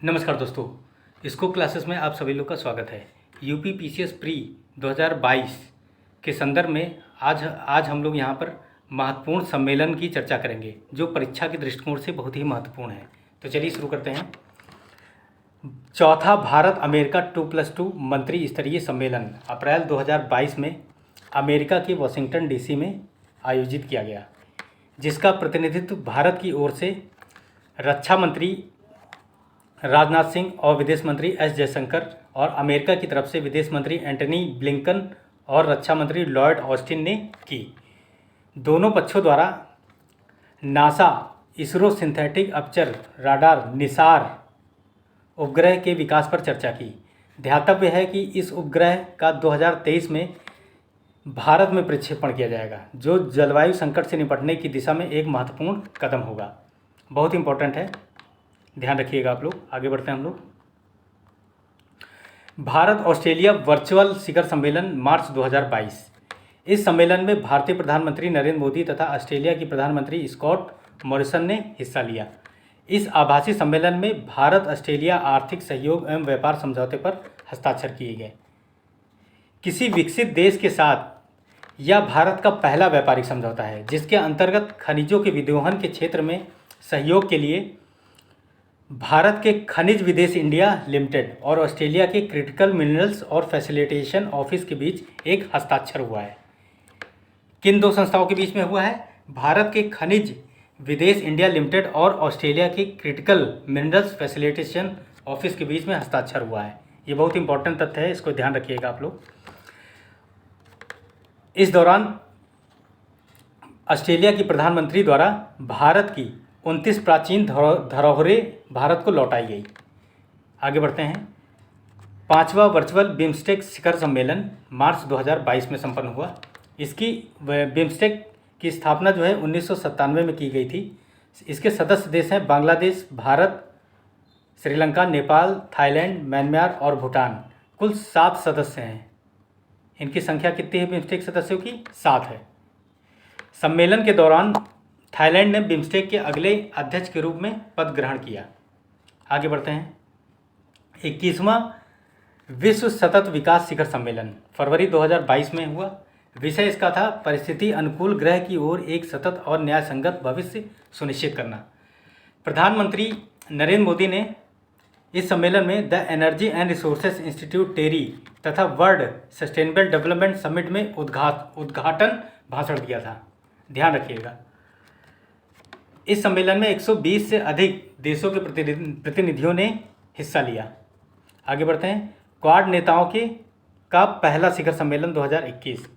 नमस्कार दोस्तों, scope classes में आप सभी लोग का स्वागत है। यूपी पीसीएस प्री 2022 के संदर्भ में आज हम लोग यहाँ पर महत्वपूर्ण सम्मेलन की चर्चा करेंगे जो परीक्षा के दृष्टिकोण से बहुत ही महत्वपूर्ण है। तो चलिए शुरू करते हैं। चौथा भारत अमेरिका 2+2 मंत्री स्तरीय सम्मेलन अप्रैल 2022 में अमेरिका के वाशिंगटन डीसी में आयोजित किया गया, जिसका प्रतिनिधित्व भारत की ओर से रक्षा मंत्री राजनाथ सिंह और विदेश मंत्री एस जयशंकर और अमेरिका की तरफ से विदेश मंत्री एंटनी ब्लिंकन और रक्षा मंत्री लॉयड ऑस्टिन ने की। दोनों पक्षों द्वारा NASA ISRO synthetic aperture radar Nisar उपग्रह के विकास पर चर्चा की। ध्यातव्य है कि इस उपग्रह का 2023 में भारत में प्रक्षेपण किया जाएगा, जो जलवायु संकट से निपटने की दिशा में एक महत्वपूर्ण कदम होगा। बहुत इंपॉर्टेंट है, ध्यान रखिएगा आप लोग। आगे बढ़ते हैं हम लोग। भारत ऑस्ट्रेलिया वर्चुअल शिखर सम्मेलन मार्च 2022। इस सम्मेलन में भारतीय प्रधानमंत्री नरेंद्र मोदी तथा ऑस्ट्रेलिया की प्रधानमंत्री स्कॉट मॉरिसन ने हिस्सा लिया। इस आभासी सम्मेलन में भारत ऑस्ट्रेलिया आर्थिक सहयोग एवं व्यापार समझौते पर हस्ताक्षर किए गए। किसी विकसित देश के साथ यह भारत का पहला व्यापारिक समझौता है, जिसके अंतर्गत खनिजों के विदोहन के क्षेत्र में सहयोग के लिए भारत के खनिज विदेश इंडिया लिमिटेड और ऑस्ट्रेलिया के क्रिटिकल मिनरल्स और फैसिलिटेशन ऑफिस के बीच एक हस्ताक्षर हुआ है। किन दो संस्थाओं के बीच में हुआ है? भारत के खनिज विदेश इंडिया लिमिटेड और ऑस्ट्रेलिया के क्रिटिकल मिनरल्स फैसिलिटेशन ऑफिस के बीच में हस्ताक्षर हुआ है। ये बहुत इंपॉर्टेंट तथ्य है, इसको ध्यान रखिएगा आप लोग। इस दौरान ऑस्ट्रेलिया की प्रधानमंत्री द्वारा भारत की 29 प्राचीन धरोहरें भारत को लौटाई गई। आगे बढ़ते हैं। 5वां वर्चुअल बिम्स्टेक शिखर सम्मेलन मार्च 2022 में संपन्न हुआ। इसकी बिम्स्टेक की स्थापना जो है 1997 में की गई थी। इसके सदस्य देश हैं बांग्लादेश, भारत, श्रीलंका, नेपाल, थाईलैंड, म्यांमार और भूटान। कुल 7 सदस्य हैं। इनकी संख्या कितनी है बिम्स्टेक सदस्यों की? 7 है। सम्मेलन के दौरान थाईलैंड ने बिम्स्टेक के अगले अध्यक्ष के रूप में पद ग्रहण किया। आगे बढ़ते हैं। 21वां विश्व सतत विकास शिखर सम्मेलन फरवरी 2022 में हुआ। विषय इसका था परिस्थिति अनुकूल ग्रह की ओर एक सतत और न्यायसंगत भविष्य सुनिश्चित करना। प्रधानमंत्री नरेंद्र मोदी ने इस सम्मेलन में the energy and resources institute TERI तथा वर्ल्ड सस्टेनेबल डेवलपमेंट समिट में उद्घाटन भाषण दिया था। ध्यान रखिएगा। इस सम्मेलन में 120 से अधिक देशों के प्रतिनिधियों ने हिस्सा लिया। आगे बढ़ते हैं। क्वाड नेताओं का पहला शिखर सम्मेलन 2021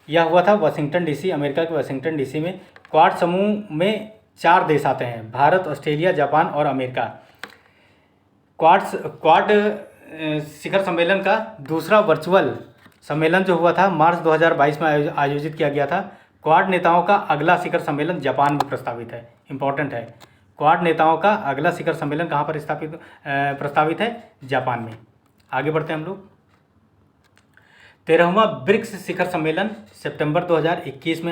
यह हुआ था वाशिंगटन डीसी, अमेरिका के वाशिंगटन डीसी में। क्वाड समूह में 4 देश आते हैं, भारत, ऑस्ट्रेलिया, जापान और अमेरिका। क्वाड शिखर सम्मेलन का दूसरा वर्चुअल सम्मेलन जो हुआ था मार्च 2022 में आयोजित किया गया था। क्वाड नेताओं का अगला शिखर सम्मेलन जापान में प्रस्तावित है। इंपॉर्टेंट है, क्वाड नेताओं का अगला शिखर सम्मेलन कहाँ पर प्रस्तावित है? जापान में। आगे बढ़ते हैं हम लोग। 13वां ब्रिक्स शिखर सम्मेलन सितंबर 2021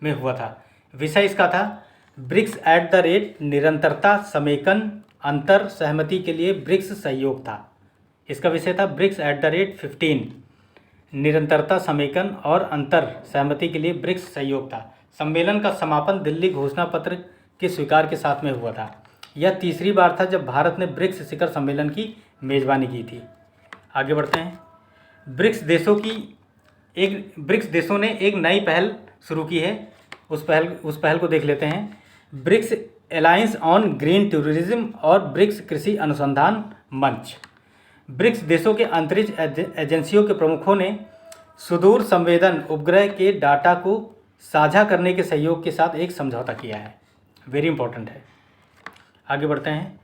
में हुआ था। विषय इसका था ब्रिक्स एट द रेट निरंतरता समेकन अंतर सहमति के लिए ब्रिक्स सहयोग था। इसका विषय था ब्रिक्स एट द रेट 15 निरंतरता समेकन और अंतर सहमति के लिए ब्रिक्स सहयोग था। सम्मेलन का समापन दिल्ली घोषणा पत्र के स्वीकार के साथ में हुआ था। यह तीसरी बार था जब भारत ने ब्रिक्स शिखर सम्मेलन की मेजबानी की थी। आगे बढ़ते हैं। ब्रिक्स देशों ने एक नई पहल शुरू की है। उस पहल को देख लेते हैं। BRICS alliance on green tourism और ब्रिक्स कृषि अनुसंधान मंच। ब्रिक्स देशों के अंतरिक्ष एजेंसियों के प्रमुखों ने सुदूर संवेदन उपग्रह के डाटा को साझा करने के सहयोग के साथ एक समझौता किया है। वेरी इंपॉर्टेंट है। आगे बढ़ते हैं।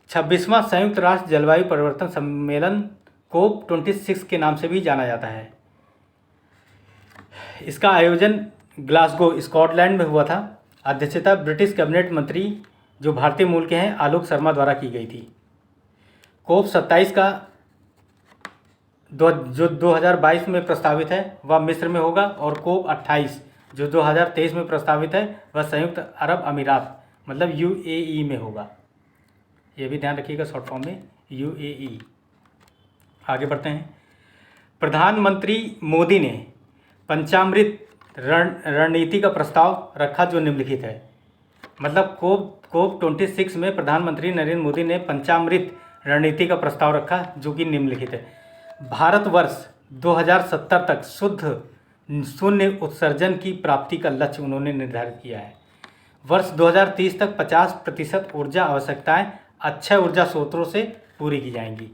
26वां संयुक्त राष्ट्र जलवायु परिवर्तन सम्मेलन कोप 26 के नाम से भी जाना जाता है। इसका आयोजन ग्लासगो स्कॉटलैंड में हुआ था। अध्यक्षता ब्रिटिश कैबिनेट मंत्री जो भारतीय मूल के हैं आलोक शर्मा द्वारा की गई थी। कोप 27 का जो 2022 में प्रस्तावित है वह मिस्र में होगा, और कोप 28 जो 2023 में प्रस्तावित है वह संयुक्त अरब अमीरात मतलब यूएई में होगा। ये भी ध्यान रखिएगा, शॉर्ट फॉर्म में UAE। आगे बढ़ते हैं। प्रधानमंत्री मोदी ने पंचामृत रणनीति का प्रस्ताव रखा जो निम्नलिखित है। मतलब कोप 26 में प्रधानमंत्री नरेंद्र मोदी ने पंचामृत रणनीति का प्रस्ताव रखा जो कि निम्नलिखित है। भारतवर्ष 2070 तक शुद्ध शून्य उत्सर्जन की प्राप्ति का लक्ष्य उन्होंने निर्धारित किया है। वर्ष 2030 तक 50% ऊर्जा आवश्यकताएं अक्षय ऊर्जा स्रोतों से पूरी की जाएंगी।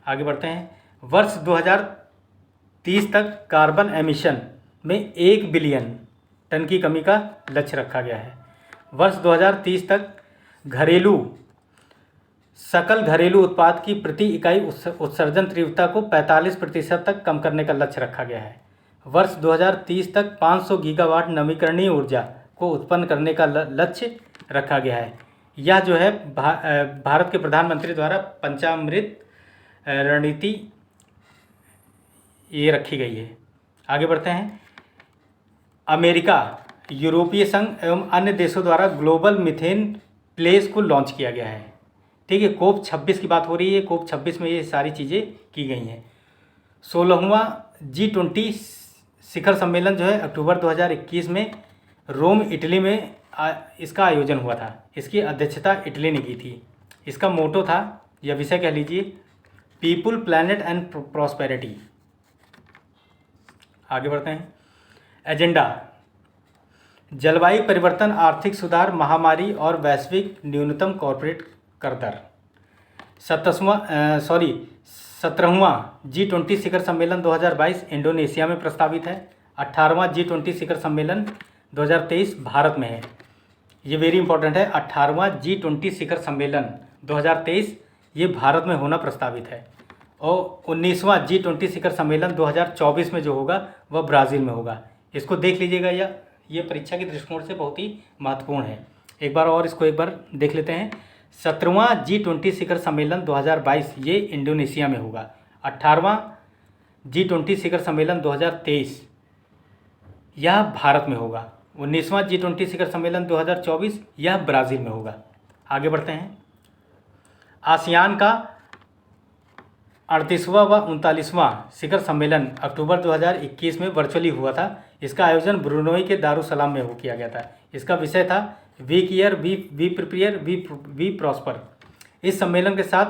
आगे बढ़ते हैं। वर्ष 2030 तक कार्बन एमिशन में 1 बिलियन टन की कमी का लक्ष्य रखा गया है। वर्ष 2030 तक सकल घरेलू उत्पाद की प्रति इकाई उत्सर्जन तीव्रता को 45% तक कम करने का लक्ष्य रखा गया है। वर्ष 2030 तक 500 गीगावाट नवीकरणीय ऊर्जा को उत्पन्न करने का लक्ष्य रखा गया है। यह जो है भारत के प्रधानमंत्री द्वारा पंचामृत रणनीति ये रखी गई है। आगे बढ़ते हैं। अमेरिका, यूरोपीय संघ एवं अन्य देशों द्वारा ग्लोबल मीथेन प्लेस को लॉन्च किया गया है। ठीक है, कोप 26 की बात हो रही है। कोप 26 में ये सारी चीज़ें की गई हैं। 16वां G20 शिखर सम्मेलन जो है अक्टूबर 2021 में रोम, इटली में इसका आयोजन हुआ था। इसकी अध्यक्षता इटली ने की थी। इसका मोटो था, या विषय कह लीजिए, पीपुल, प्लैनेट एंड प्रॉस्पेरिटी। आगे बढ़ते हैं। एजेंडा: जलवायु परिवर्तन, आर्थिक सुधार, महामारी और वैश्विक न्यूनतम कॉर्पोरेट कर दर। 17वां G20 शिखर सम्मेलन 2022 इंडोनेशिया में प्रस्तावित है। 18वां G20 शिखर सम्मेलन 2023 भारत में है। ये वेरी इंपॉर्टेंट है। 18वां G20 शिखर सम्मेलन 2023 ये भारत में होना प्रस्तावित है। और 19वां G20 शिखर सम्मेलन 2024 में जो होगा वह ब्राज़ील में होगा। इसको देख लीजिएगा, ये परीक्षा के दृष्टिकोण से बहुत ही महत्वपूर्ण है। एक बार और इसको एक बार देख लेते हैं। 17वां G20 शिखर सम्मेलन 2022 ये इंडोनेशिया में होगा। 18वां G20 शिखर सम्मेलन 2023 यह भारत में होगा। 19वां G20 शिखर सम्मेलन 2024 यह ब्राज़ील में होगा। आगे बढ़ते हैं। आसियान का 38वां व 39वां शिखर सम्मेलन अक्टूबर 2021 में वर्चुअली हुआ था। इसका आयोजन ब्रुनोई के दारुसलाम में किया गया था। इसका विषय था we care, we prepare, we prosper. इस सम्मेलन के साथ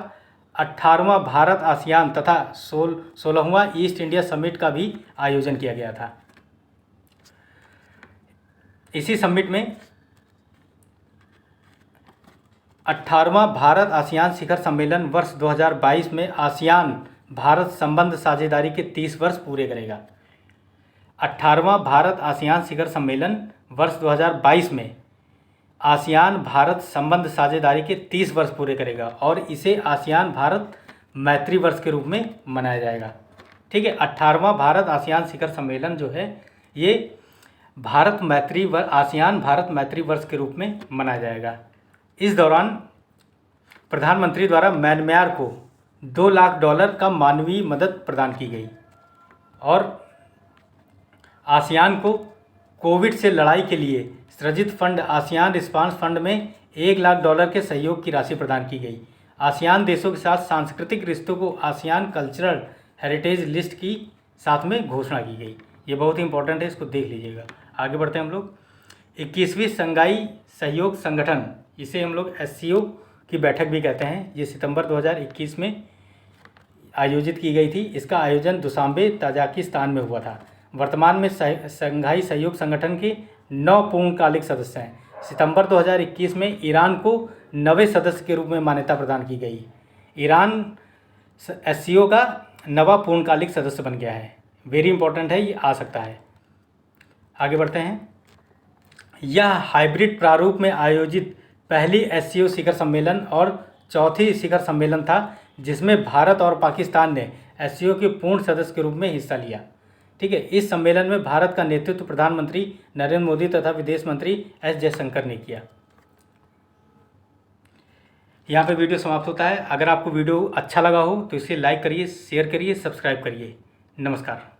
18वां भारत आसियान तथा 16वां ईस्ट इंडिया समिट का भी आयोजन किया गया था। इसी समिट में 18वां भारत आसियान शिखर सम्मेलन वर्ष 2022 में आसियान भारत संबंध साझेदारी के 30 वर्ष पूरे करेगा। 18वां भारत आसियान शिखर सम्मेलन वर्ष 2022 में आसियान भारत संबंध साझेदारी के 30 वर्ष पूरे करेगा और इसे आसियान भारत मैत्री वर्ष के रूप में मनाया जाएगा। ठीक है, 18वां भारत आसियान शिखर सम्मेलन जो है ये आसियान भारत मैत्री वर्ष के रूप में मनाया जाएगा। इस दौरान प्रधानमंत्री द्वारा म्यांमार को $2 लाख का मानवीय मदद प्रदान की गई और आसियान को कोविड से लड़ाई के लिए सृजित फंड आसियान रिस्पांस फंड में $1 लाख के सहयोग की राशि प्रदान की गई। आसियान देशों के साथ सांस्कृतिक रिश्तों को आसियान कल्चरल हेरिटेज लिस्ट की साथ में घोषणा की गई। ये बहुत ही इंपॉर्टेंट है, इसको देख लीजिएगा। आगे बढ़ते हैं हम लोग। 21वीं शंघाई सहयोग संगठन, इसे हम लोग SCO की बैठक भी कहते हैं। ये सितंबर 2021 में आयोजित की गई थी। इसका आयोजन दुशांबे ताजिकिस्तान में हुआ था। वर्तमान में शंघाई सहयोग संगठन के 9 पूर्णकालिक सदस्य हैं। सितंबर 2021 में ईरान को 9वें सदस्य के रूप में मान्यता प्रदान की गई। ईरान SCO का 9वां पूर्णकालिक सदस्य बन गया है। वेरी इंपॉर्टेंट है, ये आ सकता है। आगे बढ़ते हैं। यह हाइब्रिड प्रारूप में आयोजित पहली SCO शिखर सम्मेलन और चौथी शिखर सम्मेलन था जिसमें भारत और पाकिस्तान ने SCO के पूर्ण सदस्य के रूप में हिस्सा लिया। ठीक है, इस सम्मेलन में भारत का नेतृत्व प्रधानमंत्री नरेंद्र मोदी तथा विदेश मंत्री S जयशंकर ने किया। यहाँ पे वीडियो समाप्त होता है। अगर आपको वीडियो अच्छा लगा हो तो इसे लाइक करिए, शेयर करिए, सब्सक्राइब करिए। नमस्कार।